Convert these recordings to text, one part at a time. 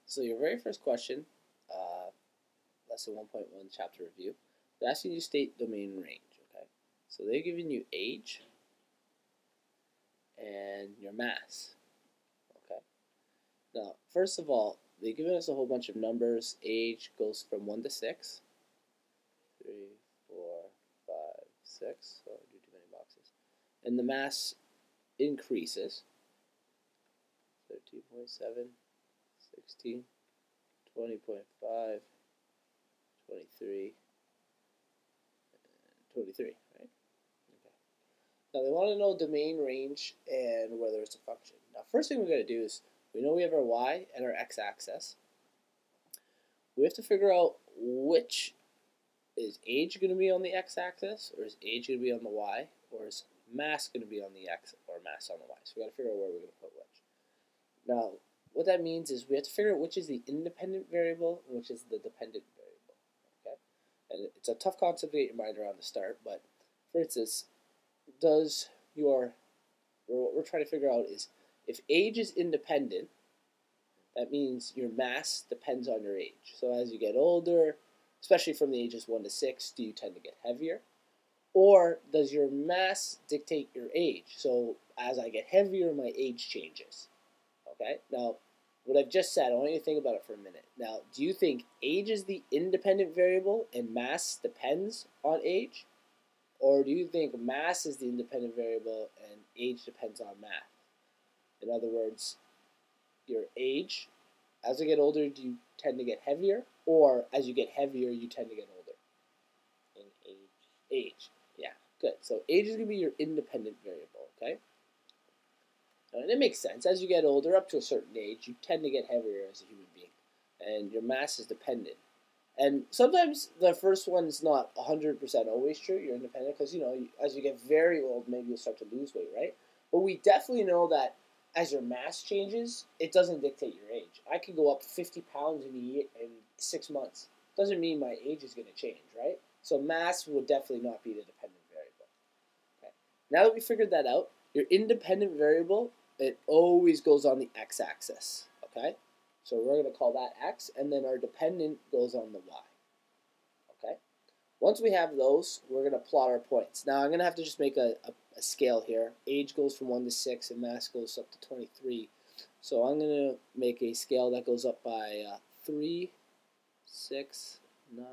So your very first question, lesson 1.1 chapter review, they're asking you to state domain range, okay? So they're giving you age and your mass, okay? Now, first of all, they've given us a whole bunch of numbers. Age goes from 1 to 6. 3, 4, 5, 6. So I do too many boxes. And the mass increases. 13.7, 16, 20.5, 23, 23, right? Okay. Now they want to know domain range and whether it's a function. Now first thing we're going to do is, we know we have our y and our x-axis. We have to figure out which is age going to be on the x-axis, or is age going to be on the y, or is mass going to be on the x, or mass on the y. So we got to figure out where we're going to put which. Now, what that means is we have to figure out which is the independent variable and which is the dependent variable. Okay, and it's a tough concept to get your mind around to start. But for instance, what we're trying to figure out is, if age is independent, that means your mass depends on your age. So as you get older, especially from the ages 1 to 6, do you tend to get heavier? Or does your mass dictate your age? So as I get heavier, my age changes. Okay, now what I've just said, I want you to think about it for a minute. Now, do you think age is the independent variable and mass depends on age? Or do you think mass is the independent variable and age depends on mass? In other words, your age, as you get older, do you tend to get heavier? Or as you get heavier, you tend to get older? In age. Age, yeah, good. So age is going to be your independent variable, okay? And it makes sense. As you get older, up to a certain age, you tend to get heavier as a human being. And your mass is dependent. And sometimes the first one's not 100% always true. You're independent because, as you get very old, maybe you'll start to lose weight, right? But we definitely know that as your mass changes, it doesn't dictate your age. I could go up 50 pounds in 6 months. Doesn't mean my age is going to change, right? So mass would definitely not be the dependent variable. Okay. Now that we figured that out, your independent variable, it always goes on the x-axis, okay? So we're going to call that x, and then our dependent goes on the y, okay? Once we have those, we're going to plot our points. Now I'm going to have to just make a scale here. Age goes from 1 to 6, and mass goes up to 23. So I'm going to make a scale that goes up by 3, 6, 9,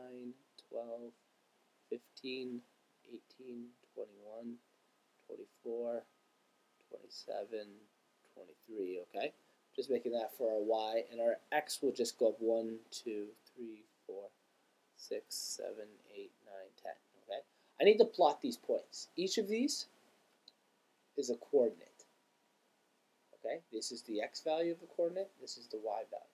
12, 15, 18, 21, 24, 27, 23, okay? Just making that for our y, and our x will just go up 1, 2, 3, 4, 6, 7, 8, 9, 10, okay? I need to plot these points. Each of these is a coordinate, okay? This is the x value of the coordinate, this is the y value.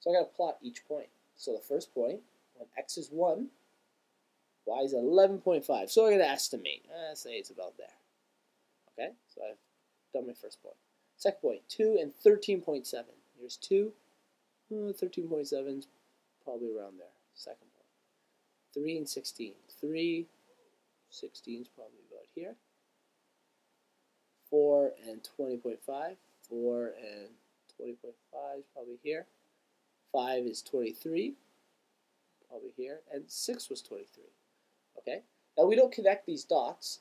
So I got to plot each point. So the first point, when x is 1, y is 11.5. So I'm going to estimate. Say it's about there. Okay, so I've done my first point. Second point, 2 and 13.7. Here's 2. 13.7 is probably around there. Second point. 3 and 16. 3, 16 is probably about here. 4 and 20.5. 4 and 20.5 is probably here. 5 is 23. Probably here. And 6 was 23. Okay? Now we don't connect these dots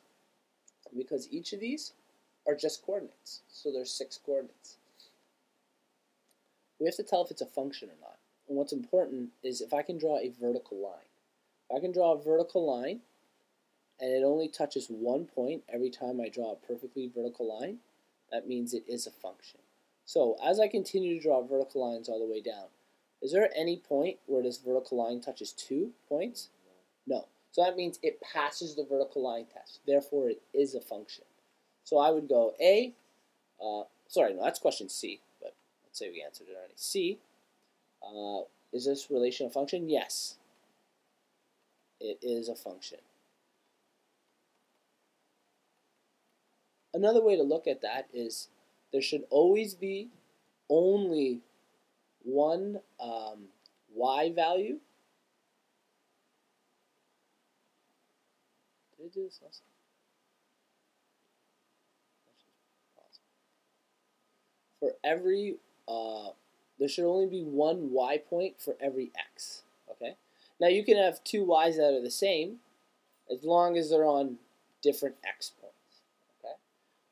because each of these are just coordinates. So there's 6 coordinates. We have to tell if it's a function or not. And what's important is if I can draw a vertical line. If I can draw a vertical line and it only touches one point every time I draw a perfectly vertical line, that means it is a function. So as I continue to draw vertical lines all the way down, is there any point where this vertical line touches 2 points? No. So that means it passes the vertical line test. Therefore, it is a function. So I would go A, sorry, no, that's question C, but let's say we answered it already. C, is this relation a function? Yes, it is a function. Another way to look at that is there should always be only one y value. Did I do this last time? For every there should only be one y point for every x. Okay? Now you can have two y's that are the same as long as they're on different x points. Okay?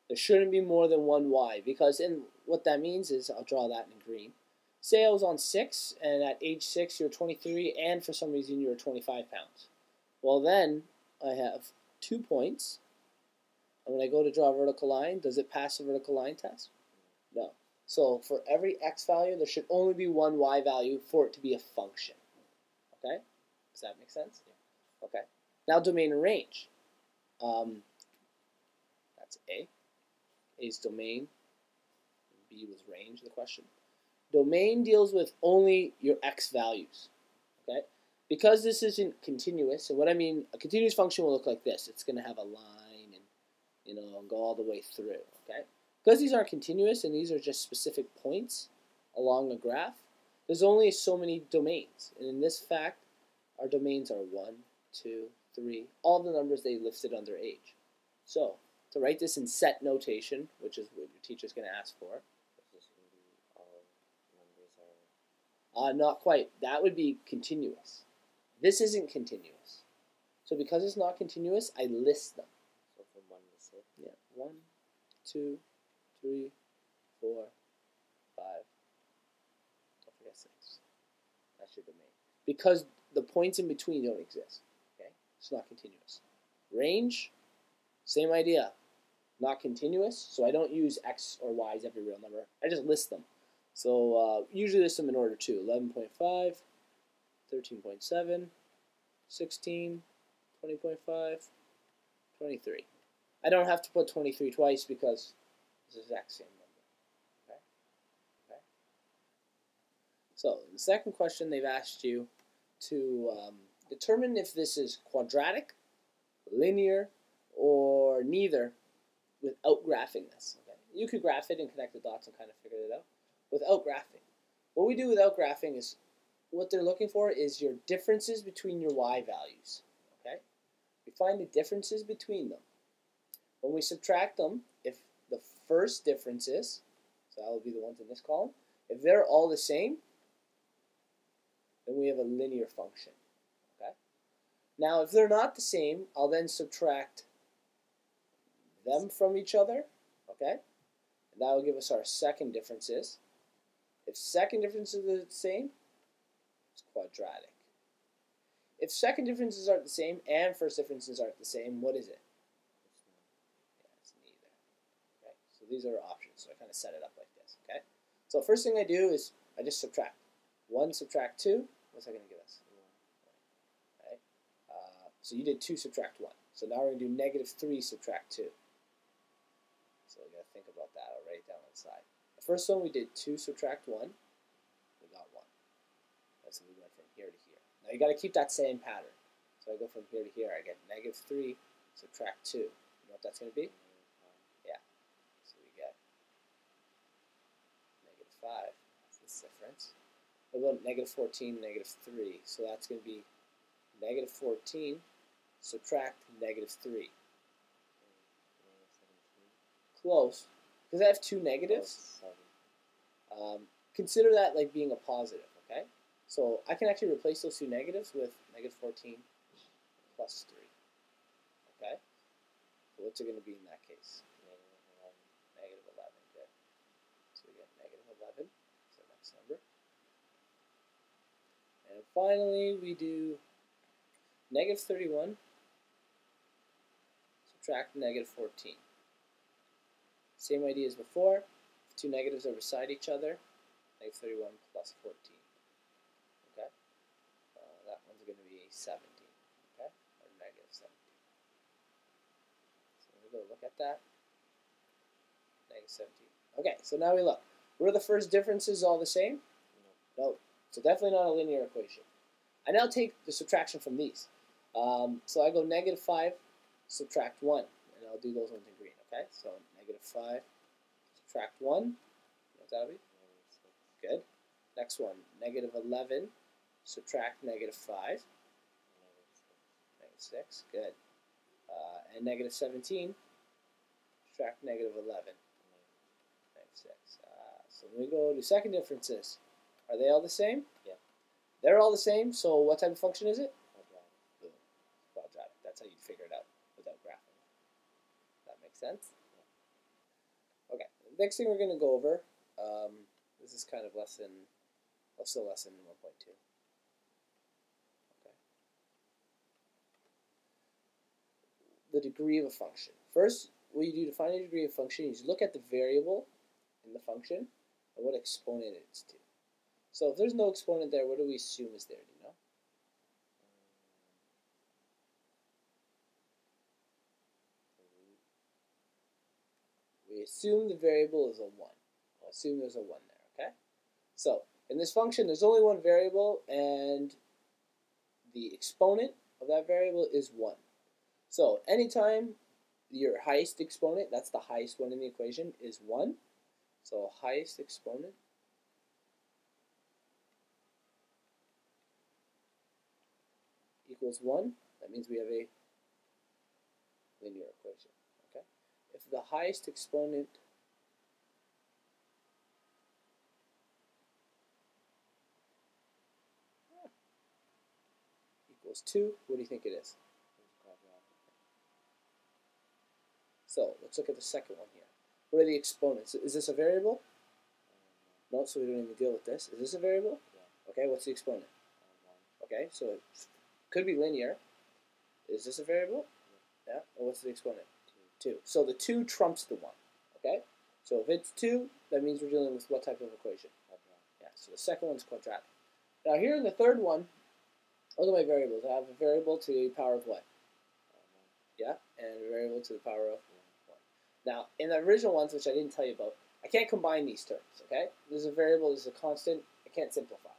There shouldn't be more than one y because what that means is, I'll draw that in green. Say I was on 6 and at age 6 you're 23 and for some reason you're 25 pounds. Well then I have 2 points. And when I go to draw a vertical line, does it pass the vertical line test? No. So for every x value, there should only be one y value for it to be a function. Okay? Does that make sense? Yeah. Okay. Now domain and range. That's A. A is domain. B was range, the question. Domain deals with only your x values. Okay? Because this isn't continuous, and what I mean, a continuous function will look like this. It's going to have a line and go all the way through. Okay? Because these aren't continuous and these are just specific points along a graph, there's only so many domains. And in this fact, our domains are 1, 2, 3, all the numbers they listed under age. So, to write this in set notation, which is what your teacher's going to ask for. Not quite. That would be continuous. This isn't continuous. So because it's not continuous, I list them. So from 1 to 6? Yeah. 1, 2, 3, 4, 5. Don't forget 6. That's your domain. Because the points in between don't exist. Okay? It's not continuous. Range, same idea. Not continuous, so I don't use x or y as every real number. I just list them. So usually list them in order too. 11.5, 13.7, 16, 20.5, 23. I don't have to put 23 twice because it's the exact same number. Okay? Okay. So the second question, they've asked you to determine if this is quadratic, linear, or neither without graphing this. Okay? You could graph it and connect the dots and kind of figure it out. Without graphing. What we do without graphing is, what they're looking for is your differences between your y values. Okay? We find the differences between them. When we subtract them, if the first differences, so that will be the ones in this column, if they're all the same, then we have a linear function. Okay? Now, if they're not the same, I'll then subtract them from each other. Okay? And that will give us our second differences. If second differences are the same, it's quadratic. If second differences aren't the same and first differences aren't the same, what is it? Yeah, it's neither. Okay, so these are our options. So I kind of set it up like this. Okay, so first thing I do is I just subtract. 1 subtract 2. What's that going to give us? Okay. So you did 2 subtract 1. So now we're going to do negative 3 subtract 2. So we got to think about that. I'll write it down on the side. The first one we did 2 subtract 1. We got 1. So we went from here to here. Now you got to keep that same pattern. So I go from here to here. I get negative 3 subtract 2. You know what that's going to be? Yeah. So we get negative 5. That's this difference. What about negative 14, negative 3? So that's going to be negative 14 subtract negative 3. Close. Because I have 2 negatives. Consider that like being a positive, okay? So I can actually replace those 2 negatives with negative 14 plus 3. Okay? So what's it going to be in that case? Negative 11. Good. So we get negative 11. That's the next number. And finally, we do negative 31 subtract negative 14. Same idea as before. 2 negatives are beside each other. Negative 31 plus 14. Okay? That one's going to be 17. Okay? Or negative 17. So we're going to look at that. Negative 17. Okay, so now we look. Were the first differences all the same? No. So definitely not a linear equation. I now take the subtraction from these. So I go negative 5, subtract 1. And I'll do those ones in green. Okay? So negative 5, subtract 1. You know what that'll be? Good. Next one, negative 11, subtract negative 5. Negative 6, good. And negative 17, subtract negative 11. Negative 6. So when we go to second differences, Are they all the same? Yeah. They're all the same, so what type of function is it? Quadratic. Boom. Quadratic. That's how you figure it out without graphing. That makes sense? Yeah. Okay. Next thing we're going to go over, this is kind of still lesson 1.2. Okay. The degree of a function. First, what you do to find a degree of function is you look at the variable in the function and what exponent it's to. So if there's no exponent there, what do we assume is there? Do you know? We assume the variable is a 1. We'll assume there's a 1 there, okay? So in this function, there's only one variable, and the exponent of that variable is 1. So anytime your highest exponent, that's the highest one in the equation, is 1. So highest exponent equals 1. That means we have a linear equation. Okay? If the highest exponent equals 2, what do you think it is? So let's look at the second one here. What are the exponents? Is this a variable? No, so we don't even deal with this. Is this a variable? Yeah. Okay, what's the exponent? 1. Okay, so it could be linear. Is this a variable? Yeah. And what's the exponent? 2. So the 2 trumps the 1. Okay? So if it's 2, that means we're dealing with what type of equation? Yeah, so the second one's quadratic. Now here in the third one, look at my variables. I have a variable to the power of what? Yeah, and a variable to the power of 1. Now, in the original ones, which I didn't tell you about, I can't combine these terms, okay? There's a variable, there's a constant, I can't simplify.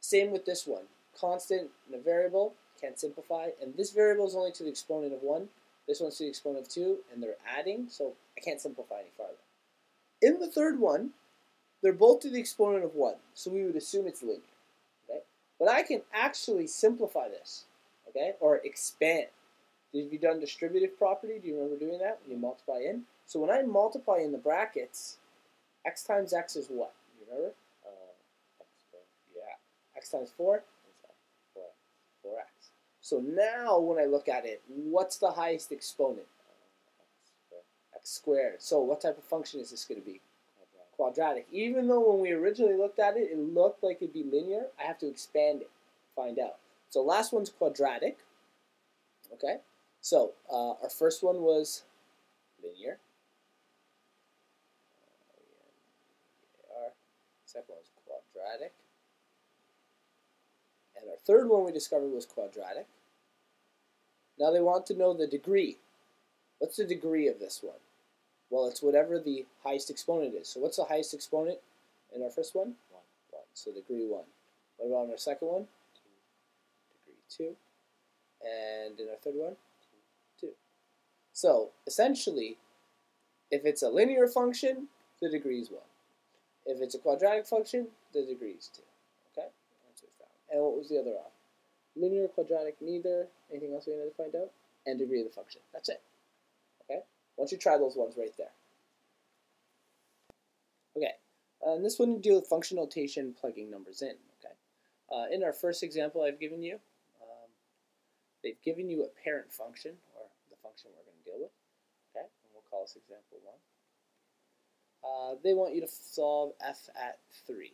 Same with this one. Constant and a variable, can't simplify, and this variable is only to the exponent of 1, this one's to the exponent of 2, and they're adding, so I can't simplify any farther. In the third one, they're both to the exponent of 1, so we would assume it's linear, okay? But I can actually simplify this, okay, or expand. Have you done distributive property? Do you remember doing that when you multiply in? So when I multiply in the brackets, x times x is what? Do you remember? X squared. Yeah. X times 4? 4x. 4x. So now when I look at it, what's the highest exponent? X squared. So what type of function is this going to be? Quadratic. Even though when we originally looked at it, it looked like it'd be linear, I have to expand it, find out. So last one's quadratic. Okay? So our first one was linear. Second one was quadratic. And our third one we discovered was quadratic. Now they want to know the degree. What's the degree of this one? Well, it's whatever the highest exponent is. So what's the highest exponent in our first one? 1. So degree 1. What about in our second one? 2. Degree 2. And in our third one? 2. So essentially, if it's a linear function, the degree is 1. If it's a quadratic function, the degree is 2. Okay? That's what we found. And what was the other off? Linear, quadratic, neither. Anything else we need to find out? And degree of the function. That's it. Okay? Once you try those ones right there. Okay. And this one you deal with function notation, plugging numbers in. Okay. In our first example I've given you, they've given you a parent function, or the function we're going to deal with. Okay? And we'll call this example 1. They want you to solve f at 3.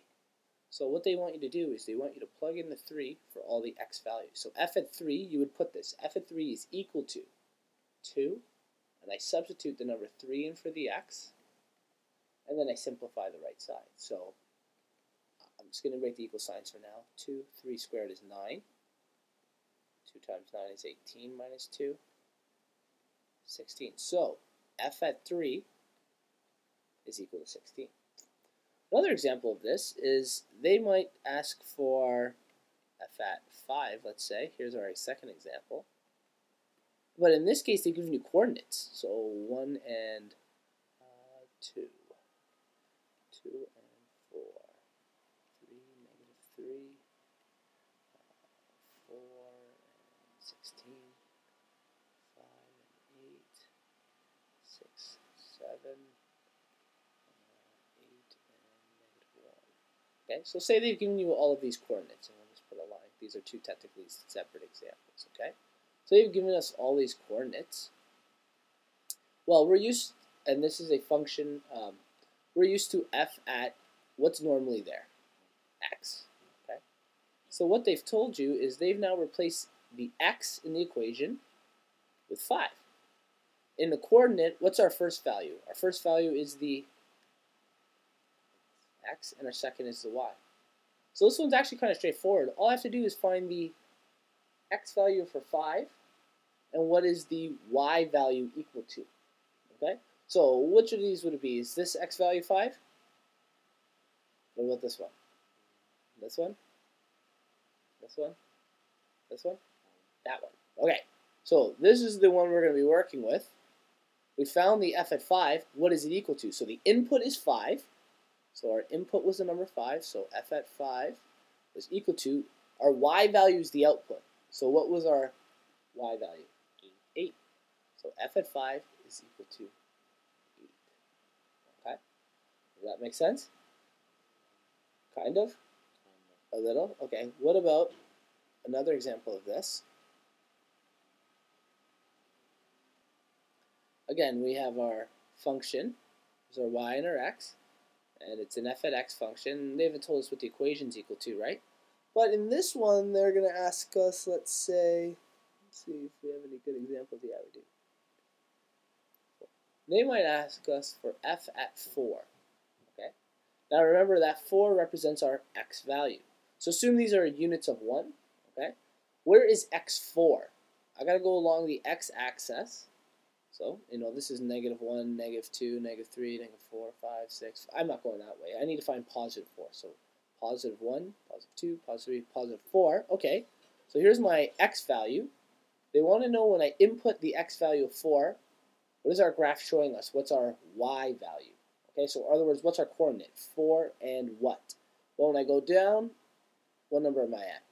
So what they want you to do is they want you to plug in the 3 for all the x values. So f at 3, you would put this. F at 3 is equal to 2, and I substitute the number 3 in for the x, and then I simplify the right side. So I'm just going to write the equal signs for now. 2, 3 squared is 9. 2 times 9 is 18 minus 2, 16. So f at 3 is equal to 16. Another example of this is they might ask for f at 5, let's say. Here's our second example. But in this case, they've given you coordinates. So 1 and 2. 2 and 4. 3, -3. 4 and 16. 5 and 8. 6, 7. 8 and -1. Okay, so say they've given you all of these coordinates, and we'll just put a line. These are two technically separate examples, okay? So they've given us all these coordinates. Well, we're used, and this is a function, we're used to f at what's normally there, x, okay? So what they've told you is they've now replaced the x in the equation with 5. In the coordinate, what's our first value? Our first value is the x, and our second is the y. So this one's actually kind of straightforward. All I have to do is find the x value for 5, and what is the y value equal to. Okay? So which of these would it be? Is this x value 5? What about this one? This one? This one? This one? That one. Okay. So this is the one we're going to be working with. We found the f at 5. What is it equal to? So the input is 5. So our input was the number 5. So f at 5 is equal to, our y value is the output. So what was our y value? 8. So f at 5 is equal to 8. Okay? Does that make sense? Kind of? A little? Okay. What about another example of this? Again, we have our function. There's our y and our x. And it's an f at x function. They haven't told us what the equation's equal to, right? But in this one, they're going to ask us, let's see if we have any good examples. Yeah, we do. They might ask us for f at 4. Okay. Now remember that 4 represents our x value. So assume these are units of 1. Okay. Where is x4? I got to go along the x-axis. So, this is -1, -2, -3, -4, 5, 6. I'm not going that way. I need to find +4. So, +1, +2, +3, +4. Okay, so here's my x value. They want to know when I input the x value of 4, what is our graph showing us? What's our y value? Okay, so in other words, what's our coordinate? 4 and what? Well, when I go down, what number am I at?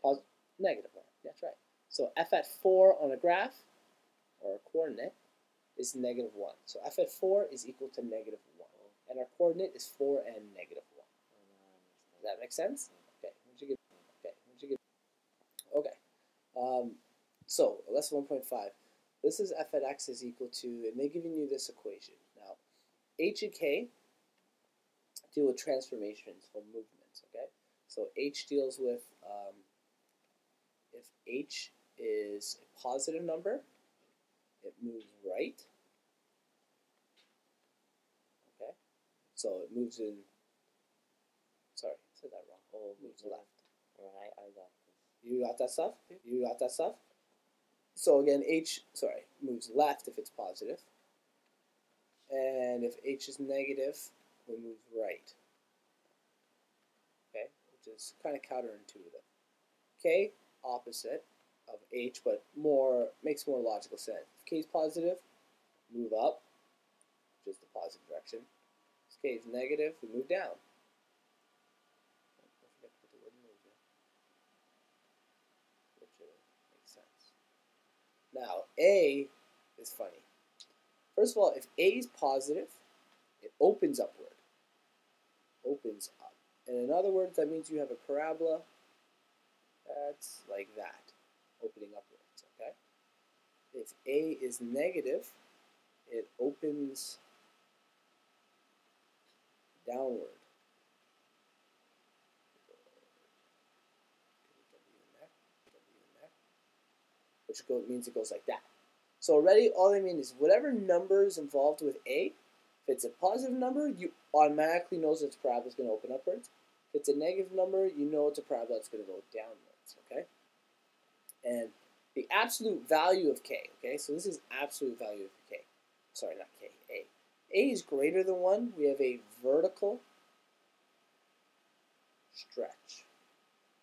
-1. That's right. So, f at 4 on a graph, or a coordinate, is -1. So f at 4 is equal to -1. And our coordinate is 4 and -1. Does that make sense? Okay. Okay. So lesson 1.5. This is f at x is equal to, and they've given you this equation. Now, h and k deal with transformations or movements. Okay. So h deals with if h is a positive number, it moves right. Okay, so it moves in. Sorry, I said that wrong. Oh, it moves left. Right, I got this. You got that stuff? You got that stuff? So again, moves left if it's positive. And if h is negative, we move right. Okay, which is kind of counterintuitive. K, opposite of h, but makes more logical sense. If k is positive, move up, which is the positive direction. If k is negative, we move down. Don't forget to put the word move there, which makes sense. Now, A is funny. First of all, if A is positive, it opens upward. Opens up. And in other words, that means you have a parabola that's like that, opening upwards, okay? If A is negative, it opens downward. Which means it goes like that. So already all I mean is whatever number is involved with A, if it's a positive number, you automatically know that its parabola is going to open upwards. If it's a negative number, you know it's a parabola that's going to go downwards, okay? And the absolute value of k, okay? So this is absolute value of k. Sorry, not k, A. A is greater than 1. We have a vertical stretch.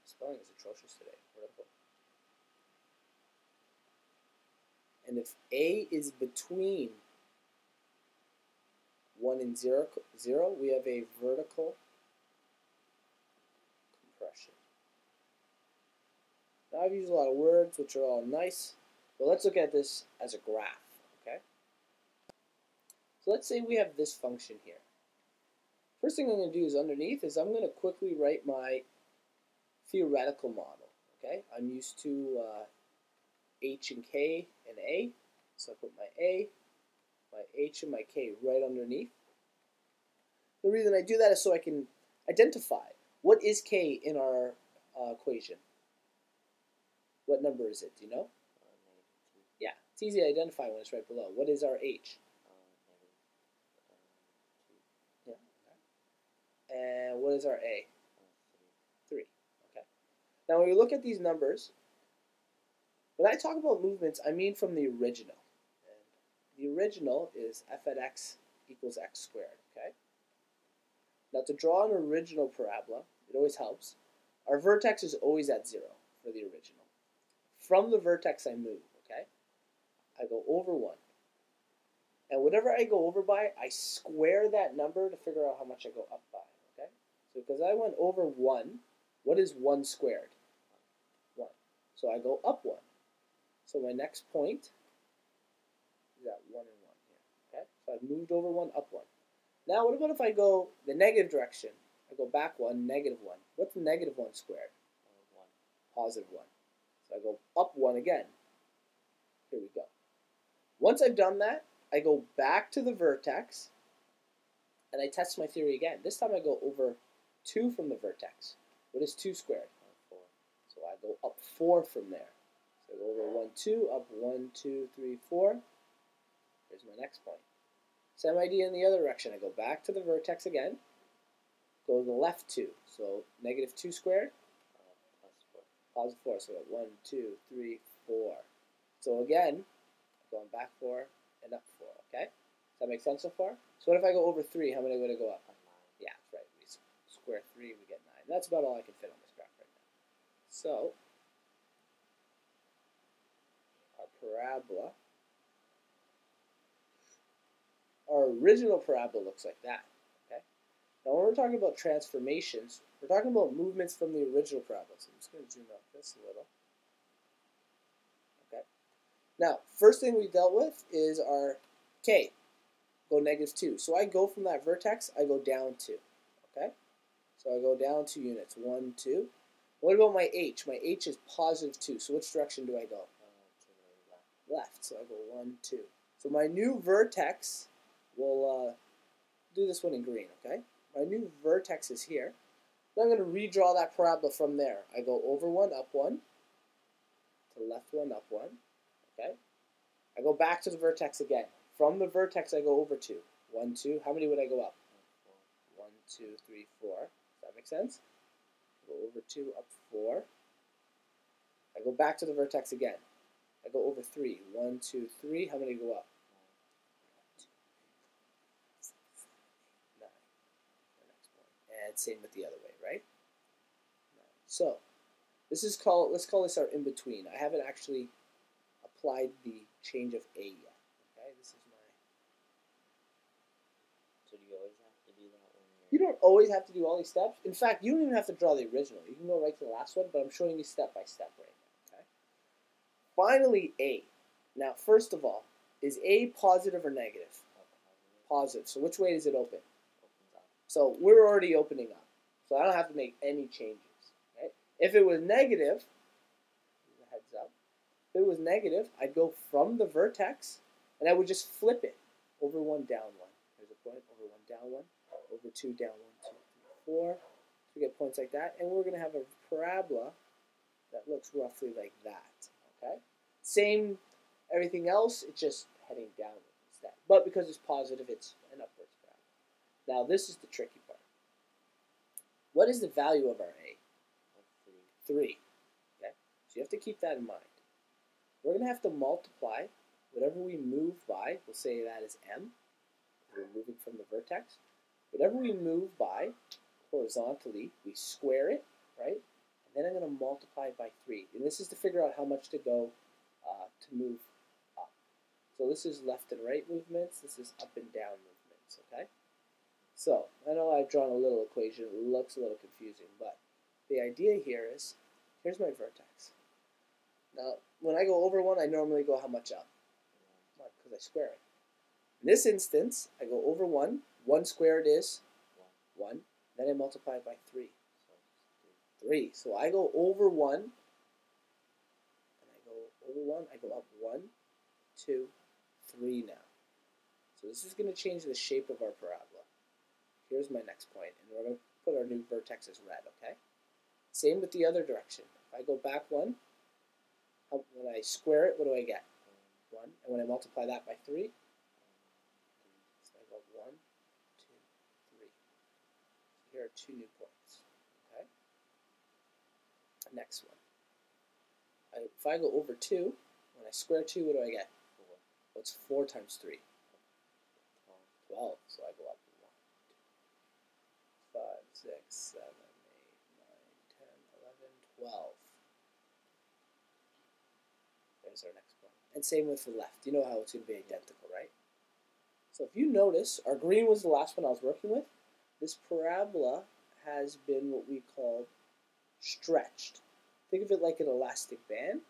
Spelling is atrocious today. Vertical. And if A is between 1 and 0, we have a vertical compression. Now I've used a lot of words, which are all nice, but let's look at this as a graph, okay? So let's say we have this function here. First thing I'm going to do is underneath is I'm going to quickly write my theoretical model. Okay, I'm used to H and K and A, so I put my A, my H, and my K right underneath. The reason I do that is so I can identify what is K in our equation. What number is it? Do you know? Yeah, it's easy to identify when it's right below. What is our H? Yeah. Okay. And what is our A? 3. Okay. Now when we look at these numbers, when I talk about movements, I mean from the original. And the original is f at x equals x squared. Okay. Now to draw an original parabola, it always helps. Our vertex is always at 0 for the original. From the vertex I move. Okay. I go over 1. And whatever I go over by, I square that number to figure out how much I go up by. Okay? So because I went over 1, what is 1 squared? 1. So I go up 1. So my next point is at 1 and 1 here. Okay? So I've moved over 1, up 1. Now what about if I go the negative direction? I go back 1, negative 1. What's negative 1 squared? 1. Positive 1. So I go up 1 again. Here we go. Once I've done that, I go back to the vertex, and I test my theory again. This time I go over 2 from the vertex. What is 2 squared? 4. So I go up 4 from there. So I go over 1, 2, up 1, 2, 3, 4. Here's my next point. Same idea in the other direction. I go back to the vertex again, go to the left 2. So negative 2 squared? Positive 4. So I got 1, 2, 3, 4. So again, going back 4 and up 4, okay? Does that make sense so far? So what if I go over 3? How many would I go up? 9. Yeah, that's right. We square 3, we get 9. That's about all I can fit on this graph right now. So, our parabola, our original parabola looks like that, okay? Now when we're talking about transformations, we're talking about movements from the original parabola. So I'm just going to zoom out just a little. Now, first thing we dealt with is our K, go negative 2. So I go from that vertex, I go down 2, okay? So I go down 2 units, 1, 2. What about my H? My H is positive 2. So which direction do I go? Left. So I go 1, 2. So my new vertex, we'll do this one in green, okay? My new vertex is here. Now I'm going to redraw that parabola from there. I go over 1, up 1, to left 1, up 1. Okay, I go back to the vertex again. From the vertex, I go over 2. 1, 2. How many would I go up? 1, 2, 3, 4. Does that make sense? Go over 2, up 4. I go back to the vertex again. I go over 3. 1, 2, 3. How many go up? 9. The next one. And same with the other way, right? 9. So this is called. Let's call this our in between. I haven't actually applied the change of A yet. Okay, this is my. So do you always have to do that when you're... You don't always have to do all these steps. In fact, you don't even have to draw the original. You can go right to the last one, but I'm showing you step by step right now. Okay. Finally, A. Now, first of all, is A positive or negative? Positive. So which way does it open? Opens up. So we're already opening up. So I don't have to make any changes. Okay? If it was negative, heads up. If it was negative, I'd go from the vertex, and I would just flip it. Over 1, down 1. There's a point. Over 1, down 1. Over 2, down 1, 2, 3, 4. So we get points like that. And we're going to have a parabola that looks roughly like that. Okay? Same everything else, it's just heading downward instead. But because it's positive, it's an upwards parabola. Now, this is the tricky part. What is the value of our A? 3. Okay? So you have to keep that in mind. We're going to have to multiply whatever we move by. We'll say that is M. We're moving from the vertex. Whatever we move by horizontally, we square it, right? And then I'm going to multiply it by 3. And this is to figure out how much to go to move up. So this is left and right movements. This is up and down movements, okay? So I know I've drawn a little equation. It looks a little confusing, but the idea here is, here's my vertex. Now, when I go over 1, I normally go how much up? 1, because I square it. In this instance, I go over 1. 1 squared is 1. Then I multiply it by 3. So 3. So I go over 1, and I go over 1, I go up 1, 2, 3 now. So this is going to change the shape of our parabola. Here's my next point, and we're going to put our new vertex as red, okay? Same with the other direction. If I go back 1, when I square it, what do I get? 1. And when I multiply that by 3, so I go 1, 2, 3. So here are 2 new points, okay? Next one. If I go over 2, when I square 2, what do I get? 4. What's 4 times 3? 12. 12. So I go up 1, 2, 5, 6, 7, 8, 9, 10, 11, 12. There's our next point. And same with the left. You know how it's going to be identical, right? So if you notice, our green was the last one I was working with. This parabola has been what we call stretched. Think of it like an elastic band.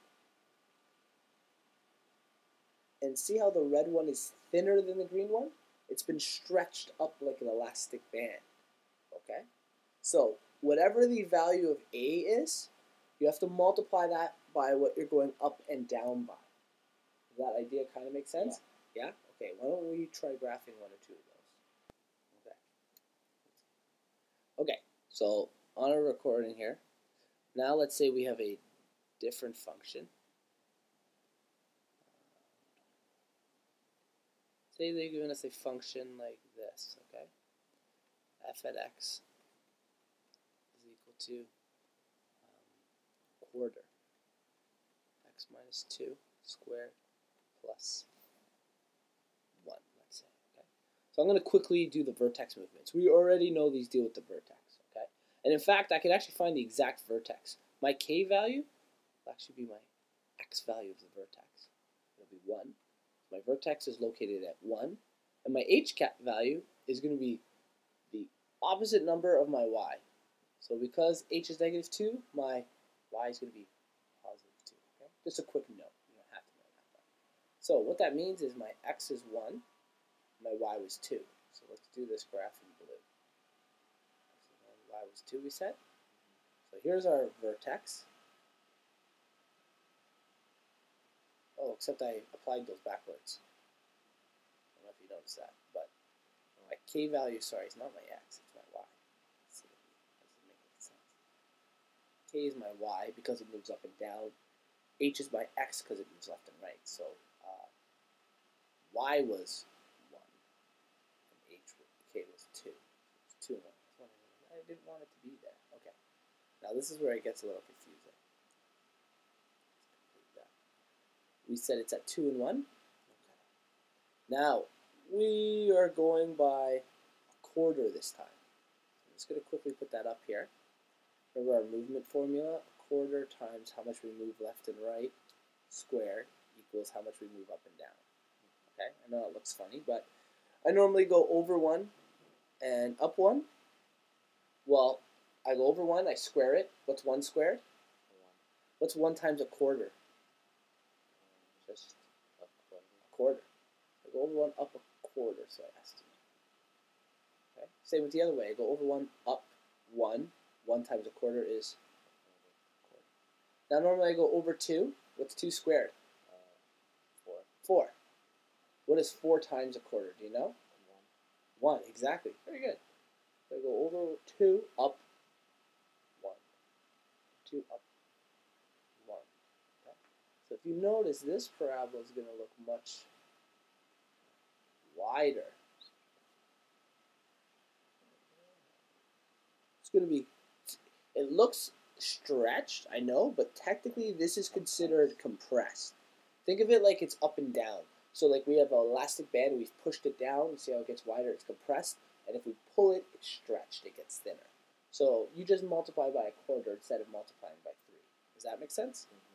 And see how the red one is thinner than the green one? It's been stretched up like an elastic band. Okay? So whatever the value of A is, you have to multiply that by what you're going up and down by. Does that idea kind of make sense? Yeah? Okay, why don't we try graphing 1 or 2 of those? Okay, so on our recording here, now let's say we have a different function. Say they're giving us a function like this, okay? F at x is equal to quarter. X minus 2 squared plus 1, let's say, okay? So I'm going to quickly do the vertex movements. We already know these deal with the vertex, okay? And in fact, I can actually find the exact vertex. My k value will actually be my x value of the vertex. It'll be 1. My vertex is located at 1. And my h cap value is going to be the opposite number of my y. So because h is negative 2, my y is going to be positive 2. Okay? Just a quick note. You don't have to know that. So what that means is my x is 1, my y was 2. So let's do this graph in blue. Y was 2, we said. So here's our vertex. Oh, except I applied those backwards. I don't know if you noticed that, but my k value, sorry, it's not my x, it's my y. Let's see, doesn't make any sense. K is my y because it moves up and down. H is my x because it moves left and right. So y was 1, and k was 2. It's 2 and 1. I didn't want it to be there. Okay. Now this is where it gets a little confusing. We said it's at 2 and 1. Okay. Now, we are going by a quarter this time. I'm just going to quickly put that up here. Remember our movement formula? A quarter times how much we move left and right squared equals how much we move up and down. Okay? I know it looks funny, but I normally go over 1 and up 1. Well, I go over 1, I square it. What's 1 squared? 1. What's 1 times a quarter? Just a quarter. A quarter. I go over 1, up a quarter, so I estimate. Okay. Same with the other way. I go over 1, up 1. 1 times a quarter is a quarter. Now normally I go over 2. What's 2 squared? 4. 4. What is 4 times a quarter? Do you know? 1. 1, exactly. Very good. So I go over 2, up 1. 2, up 1. Okay. So if you notice, this parabola is going to look much wider. It's going to be, it looks stretched, I know, but technically this is considered compressed. Think of it like it's up and down. So like we have an elastic band, and we've pushed it down, and see how it gets wider, it's compressed, and if we pull it, it's stretched, it gets thinner. So you just multiply by a quarter instead of multiplying by 3. Does that make sense? Mm-hmm.